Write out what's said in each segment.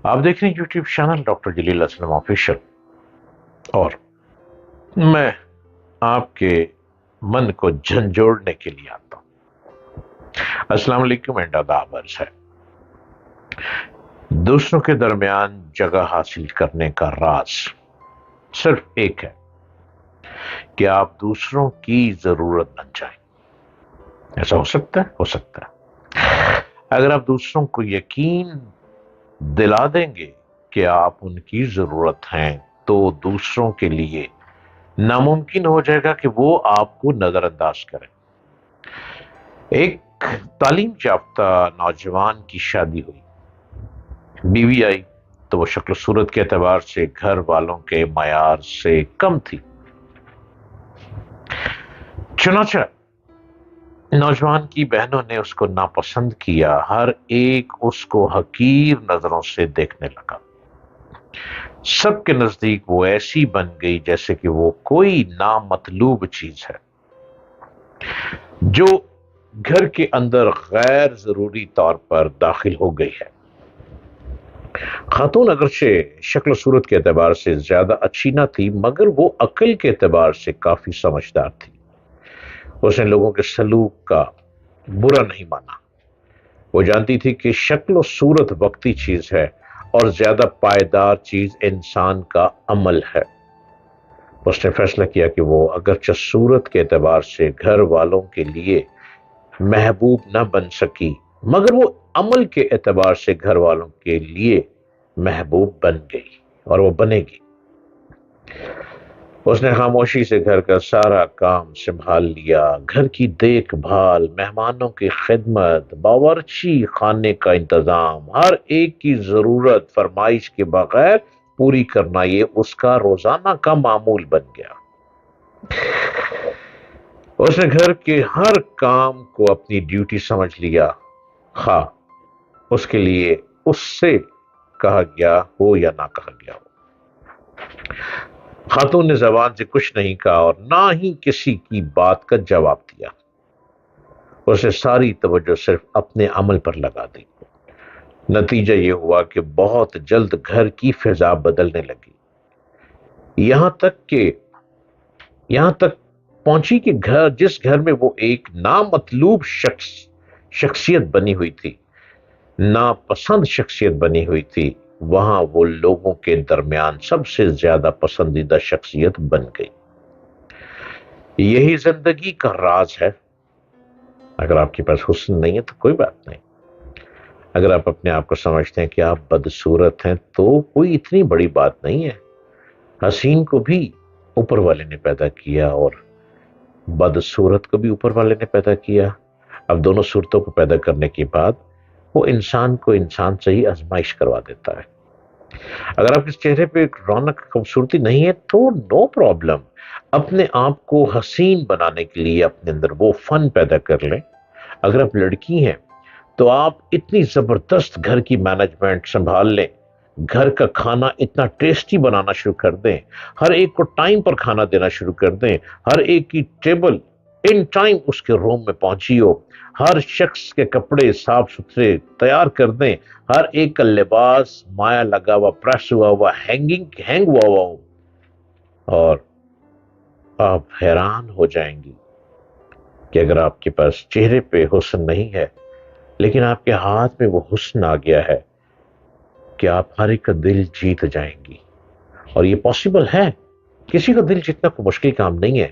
آپ دیکھ رہے ہیں یوٹیوب چینل ڈاکٹر جلیل اسلم آفیشل، اور میں آپ کے من کو جھنجھوڑنے کے لیے آتا ہوں۔ السلام علیکم اینڈ آداب عرض ہے۔ دوسروں کے درمیان جگہ حاصل کرنے کا راز صرف ایک ہے کہ آپ دوسروں کی ضرورت بن جائیں۔ ایسا ہو سکتا ہے؟ ہو سکتا ہے۔ اگر آپ دوسروں کو یقین دلا دیں گے کہ آپ ان کی ضرورت ہیں تو دوسروں کے لیے ناممکن ہو جائے گا کہ وہ آپ کو نظر انداز کریں۔ ایک تعلیم یافتہ نوجوان کی شادی ہوئی، بیوی آئی تو وہ شکل و صورت کے اعتبار سے گھر والوں کے معیار سے کم تھی۔ چنانچہ نوجوان کی بہنوں نے اس کو ناپسند کیا، ہر ایک اس کو حقیر نظروں سے دیکھنے لگا۔ سب کے نزدیک وہ ایسی بن گئی جیسے کہ وہ کوئی نامطلوب چیز ہے جو گھر کے اندر غیر ضروری طور پر داخل ہو گئی ہے۔ خاتون اگرچہ شکل و صورت کے اعتبار سے زیادہ اچھی نہ تھی، مگر وہ عقل کے اعتبار سے کافی سمجھدار تھی۔ اس نے لوگوں کے سلوک کا برا نہیں مانا۔ وہ جانتی تھی کہ شکل و صورت وقتی چیز ہے اور زیادہ پائیدار چیز انسان کا عمل ہے۔ اس نے فیصلہ کیا کہ وہ اگرچہ صورت کے اعتبار سے گھر والوں کے لیے محبوب نہ بن سکی، مگر وہ عمل کے اعتبار سے گھر والوں کے لیے محبوب بن گئی اور وہ بنے گی۔ اس نے خاموشی سے گھر کا سارا کام سنبھال لیا، گھر کی دیکھ بھال، مہمانوں کی خدمت، باورچی خانے کا انتظام، ہر ایک کی ضرورت فرمائش کے بغیر پوری کرنا، یہ اس کا روزانہ کا معمول بن گیا۔ اس نے گھر کے ہر کام کو اپنی ڈیوٹی سمجھ لیا، خواہ اس کے لیے اس سے کہا گیا ہو یا نہ کہا گیا ہو۔ خاتون نے زبان سے کچھ نہیں کہا اور نہ ہی کسی کی بات کا جواب دیا۔ اس نے ساری توجہ صرف اپنے عمل پر لگا دی۔ نتیجہ یہ ہوا کہ بہت جلد گھر کی فضا بدلنے لگی، یہاں تک پہنچی کہ جس گھر میں وہ ایک نامطلوب شخصیت بنی ہوئی تھی، ناپسند شخصیت بنی ہوئی تھی، وہاں وہ لوگوں کے درمیان سب سے زیادہ پسندیدہ شخصیت بن گئی۔ یہی زندگی کا راز ہے۔ اگر آپ کے پاس حسن نہیں ہے تو کوئی بات نہیں۔ اگر آپ اپنے آپ کو سمجھتے ہیں کہ آپ بدصورت ہیں تو کوئی اتنی بڑی بات نہیں ہے۔ حسین کو بھی اوپر والے نے پیدا کیا اور بدصورت کو بھی اوپر والے نے پیدا کیا۔ اب دونوں صورتوں کو پیدا کرنے کے بعد وہ انسان کو انسان سے ہی آزمائش کروا دیتا ہے۔ اگر آپ کے چہرے پہ رونق خوبصورتی نہیں ہے تو نو پرابلم، اپنے آپ کو حسین بنانے کے لیے اپنے اندر وہ فن پیدا کر لیں۔ اگر آپ لڑکی ہیں تو آپ اتنی زبردست گھر کی مینجمنٹ سنبھال لیں، گھر کا کھانا اتنا ٹیسٹی بنانا شروع کر دیں، ہر ایک کو ٹائم پر کھانا دینا شروع کر دیں، ہر ایک کی ٹیبل ان ٹائم اس کے روم میں پہنچی ہو، ہر شخص کے کپڑے صاف ستھرے تیار کر دیں، ہر ایک کا لباس مایا لگا ہوا، پریس ہوا ہوا، ہینگ ہوا ہوا ہو، اور آپ حیران ہو جائیں گی کہ اگر آپ کے پاس چہرے پہ حسن نہیں ہے لیکن آپ کے ہاتھ میں وہ حسن آ گیا ہے کہ آپ ہر ایک کا دل جیت جائیں گی۔ اور یہ پاسبل ہے، کسی کا دل جیتنا کوئی مشکل کام نہیں ہے۔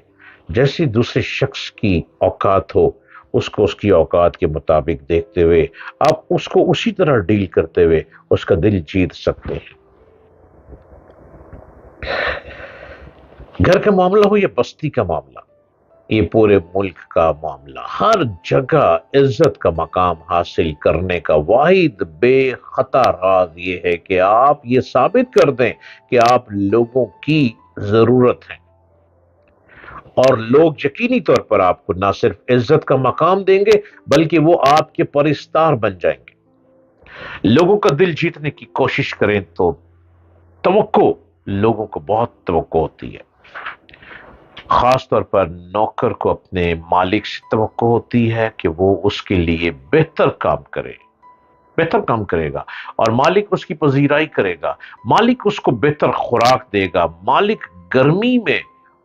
جیسی دوسرے شخص کی اوقات ہو، اس کو اس کی اوقات کے مطابق دیکھتے ہوئے آپ اس کو اسی طرح ڈیل کرتے ہوئے اس کا دل جیت سکتے ہیں۔ گھر کا معاملہ ہو یا بستی کا معاملہ، یہ پورے ملک کا معاملہ، ہر جگہ عزت کا مقام حاصل کرنے کا واحد بے خطا راز یہ ہے کہ آپ یہ ثابت کر دیں کہ آپ لوگوں کی ضرورت ہیں، اور لوگ یقینی طور پر آپ کو نہ صرف عزت کا مقام دیں گے بلکہ وہ آپ کے پرستار بن جائیں گے۔ لوگوں کا دل جیتنے کی کوشش کریں تو توقع، لوگوں کو بہت توقع ہوتی ہے، خاص طور پر نوکر کو اپنے مالک سے توقع ہوتی ہے کہ وہ اس کے لیے بہتر کام کرے۔ بہتر کام کرے گا، اور مالک اس کی پذیرائی کرے گا، مالک اس کو بہتر خوراک دے گا، مالک گرمی میں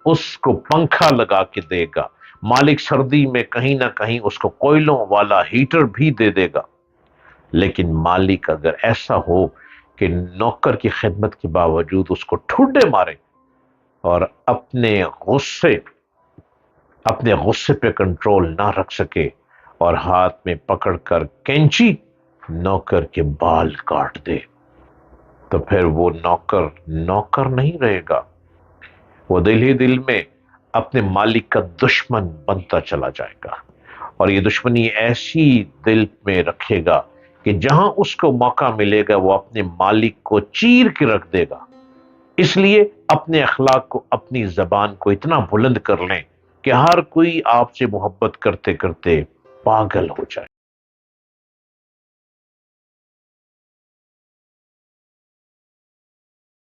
اس کو پنکھا لگا کے دے گا، مالک سردی میں کہیں نہ کہیں اس کو کوئلوں والا ہیٹر بھی دے دے گا۔ لیکن مالک اگر ایسا ہو کہ نوکر کی خدمت کے باوجود اس کو ٹھڈے مارے اور اپنے غصے پہ کنٹرول نہ رکھ سکے اور ہاتھ میں پکڑ کر کینچی نوکر کے بال کاٹ دے، تو پھر وہ نوکر نہیں رہے گا، وہ دل ہی دل میں اپنے مالک کا دشمن بنتا چلا جائے گا، اور یہ دشمنی ایسی دل میں رکھے گا کہ جہاں اس کو موقع ملے گا وہ اپنے مالک کو چیر کے رکھ دے گا۔ اس لیے اپنے اخلاق کو، اپنی زبان کو اتنا بلند کر لیں کہ ہر کوئی آپ سے محبت کرتے کرتے پاگل ہو جائے۔